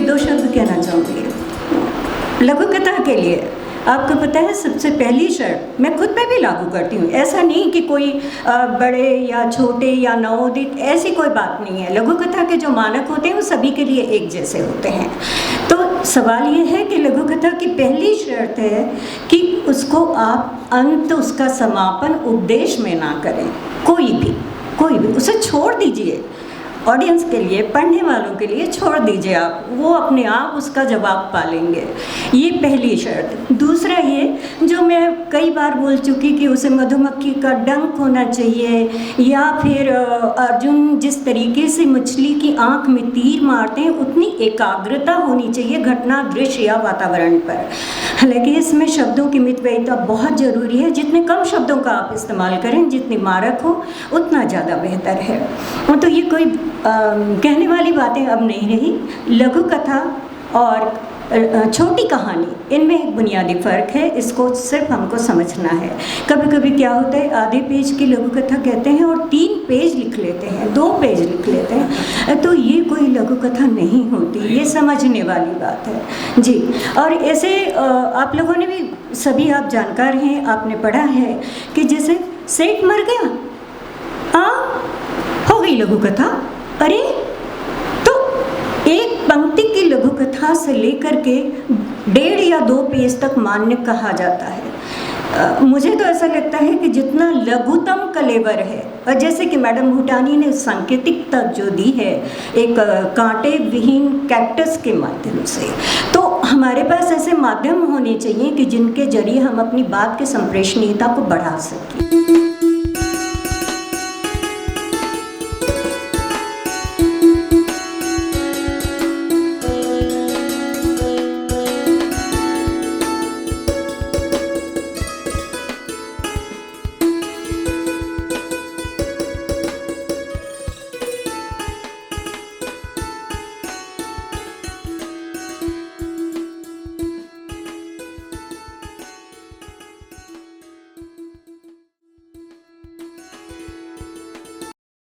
दो शब्द कहना चाहूँगी लघु कथा के लिए। आपको पता है सबसे पहली शर्त मैं खुद पे भी लागू करती हूँ, ऐसा नहीं कि कोई बड़े या छोटे या नवोदित, ऐसी कोई बात नहीं है। लघु कथा के जो मानक होते हैं वो सभी के लिए एक जैसे होते हैं। तो सवाल ये है कि लघु कथा की पहली शर्त है कि उसको आप अंत, उसका समापन उपदेश में ना करें। कोई भी उसे छोड़ दीजिए, ऑडियंस के लिए, पढ़ने वालों के लिए छोड़ दीजिए आप, वो अपने आप उसका जवाब पालेंगे। ये पहली शर्त। दूसरा ये जो मैं कई बार बोल चुकी कि उसे मधुमक्खी का डंक होना चाहिए, या फिर अर्जुन जिस तरीके से मछली की आंख में तीर मारते हैं उतनी एकाग्रता होनी चाहिए घटना, दृश्य या वातावरण पर। हालांकि इसमें शब्दों की मितव्ययिता बहुत ज़रूरी है। जितने कम शब्दों का आप इस्तेमाल करें, जितनी मारक हो, उतना ज़्यादा बेहतर है। तो ये कोई कहने वाली बातें अब नहीं रही। लघु कथा और छोटी कहानी, इनमें एक बुनियादी फ़र्क है, इसको सिर्फ हमको समझना है। कभी कभी क्या होता है, आधे पेज की लघु कथा कहते हैं और 3 पेज लिख लेते हैं, 2 पेज लिख लेते हैं, तो ये कोई लघु कथा नहीं होती, ये समझने वाली बात है जी। और ऐसे आप लोगों ने भी, सभी आप जानकार हैं, आपने पढ़ा है कि जैसे सेठ मर गया, हो गई लघु कथा। अरे तो एक पंक्ति की लघु कथा से लेकर के 1.5 या 2 पेज तक मान्य कहा जाता है। मुझे तो ऐसा लगता है कि जितना लघुतम कलेवर है, और जैसे कि मैडम भूटानी ने सांकेतिकता जो दी है एक कांटे विहीन कैक्टस के माध्यम से, तो हमारे पास ऐसे माध्यम होने चाहिए कि जिनके जरिए हम अपनी बात की संप्रेषणीयता को बढ़ा सकें।